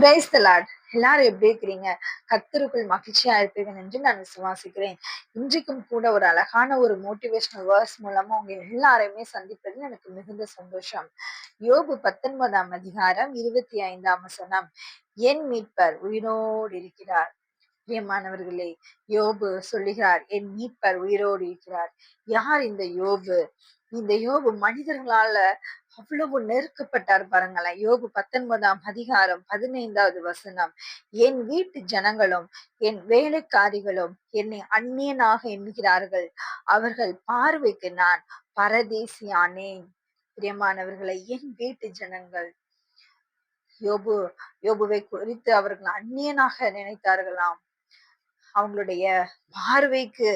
Praise the Lord. எல்லாரும் எப்படி இருக்கிறீங்க? கர்த்தருக்குள் மகிழ்ச்சியா இருப்பீர்கள் என்று நான் விசுவாசிக்கிறேன். இன்றைக்கும் கூட ஒரு அழகான ஒரு மோட்டிவேஷனல் வேர்ஸ் மூலமா உங்க எல்லாரையுமே சந்திப்பதில் எனக்கு மிகுந்த சந்தோஷம். யோபு 19ஆம் அதிகாரம் 25ஆம் வசனம். என் மீட்பர் உயிரோடு இருக்கிறார். பிரியமானவர்களே, யோபு சொல்லுகிறார், என் மீட்பர் உயிரோடு இருக்கிறார். யார் இந்த யோபு? இந்த யோபு மனிதர்களால அவ்வளவு நெருக்கப்பட்டார் பாருங்களேன். யோபு 19ஆம் அதிகாரம் 15வது வசனம். என் வீட்டு ஜனங்களும் என் வேலைக்காரிகளும் என்னை அந்நியனாக எண்ணுகிறார்கள். அவர்கள் பார்வைக்கு நான் பரதேசியானேன். பிரியமானவர்களை, என் வீட்டு ஜனங்கள் யோபுவை குறித்து அவர்கள் அந்நியனாக நினைத்தார்களாம். அவங்களுடைய பார்வைக்கு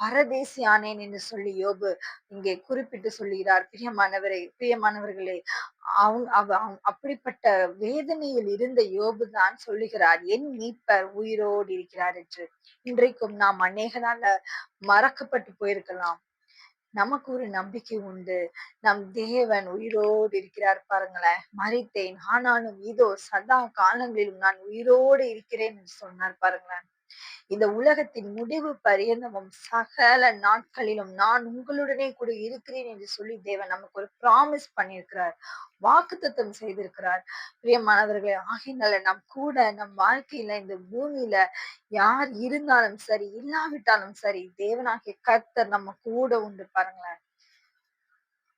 பரதேசியானேன் என்று சொல்லி யோபு இங்கே குறிப்பிட்டு சொல்லுகிறார். பிரியமானவர்களே, அப்படிப்பட்ட வேதனையில் இருந்த யோபு தான் சொல்லுகிறார், என் மீட்பர் உயிரோடு இருக்கிறார் என்று. இன்றைக்கும் நாம் அநேகனால மறக்கப்பட்டு போயிருக்கலாம். நமக்கு ஒரு நம்பிக்கை உண்டு. நம் தேவன் உயிரோடு இருக்கிறார். பாருங்களேன், மரித்தேன் ஆனாலும் இதோ சதா காலங்களிலும் நான் உயிரோடு இருக்கிறேன் என்று சொன்னார். பாருங்களேன், இந்த உலகத்தின் முடிவு பரியந்தமும் சகல நாட்களிலும் நான் உங்களுடனே கூட இருக்கிறேன் என்று சொல்லி தேவன் நமக்கு ஒரு ப்ராமிஸ் பண்ணியிருக்கிறார், வாக்குத்தத்தம் செய்திருக்கிறார். பிரியமானவர்களே, ஆகையினால நம் கூட நம் வாழ்க்கையில இந்த பூமியில யார் இருந்தாலும் சரி, இல்லாவிட்டாலும் சரி, தேவனாகிய கர்த்தர் நம்ம கூட உண்டு. பாருங்களேன்,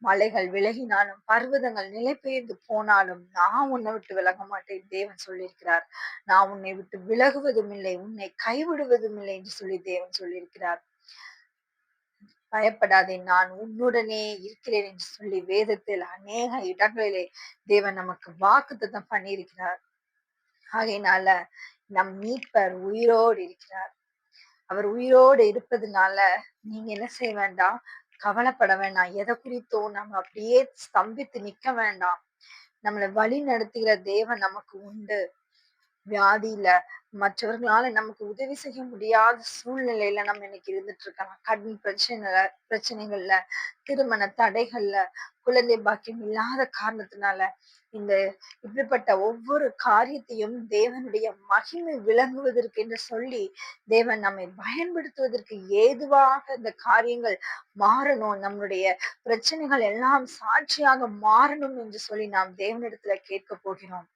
மலைகள் விலகினாலும் பர்வதங்கள் நிலை பெயர்ந்து போனாலும் நான் உன்னை விட்டு விலக மாட்டேன். தேவன் சொல்லியிருக்கிறார். நான் உன்னை விட்டு விலகுவதும் இல்லை, உன்னை கைவிடுவதும் இல்லை என்று சொல்லி தேவன் சொல்லியிருக்கிறார். பயப்படாதே, நான் உன்னுடனே இருக்கிறேன் என்று சொல்லி வேதத்தில் அநேக இடங்களிலே தேவன் நமக்கு வாக்குத்தத்தம் பண்ணியிருக்கிறார். ஆகையினால நம் மீட்பர் உயிரோடு இருக்கிறார். அவர் உயிரோடு இருப்பதுனால நீங்க என்ன செய்ய வேண்டாம், கவலைப்பட வேண்டாம். எதை குறித்தோ நம்ம அப்படியே ஸ்தம்பித்து நிக்க வேண்டாம். நம்மளை வழி நடத்துகிற தேவன் நமக்கு உண்டு. வியாதியில மற்றவர்களால நமக்கு உதவி செய்ய முடியாத சூழ்நிலையில நம்ம இன்னைக்கு இருந்துட்டு இருக்கலாம். கடன் பிரச்சனைகள்ல, திருமண தடைகள்ல, குழந்தை பாக்கியம் இல்லாத காரணத்தினால இந்த இப்படிப்பட்ட ஒவ்வொரு காரியத்தையும் தேவனுடைய மகிமை விளங்குவதற்கு என்று சொல்லி தேவன் நம்மை பயன்படுத்துவதற்கு ஏதுவாக இந்த காரியங்கள் மாறணும், நம்முடைய பிரச்சனைகள் எல்லாம் சாட்சியாக மாறணும் என்று சொல்லி நாம் தேவனிடத்துல கேட்க போகிறோம்.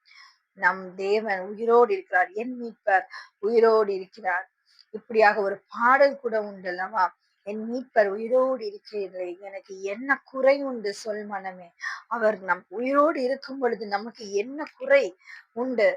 நம் தேவன் உயிரோடு இருக்கிறார், என் மீட்பர் உயிரோடு இருக்கிறார். இப்படியாக ஒரு பாடல் கூட உண்டு அல்லவா? என் மீட்பர் உயிரோடு இருக்கிறது, எனக்கு என்ன குறை உண்டு சொல் மனமே. அவர் நம் உயிரோடு இருக்கும் பொழுது நமக்கு என்ன குறை உண்டு?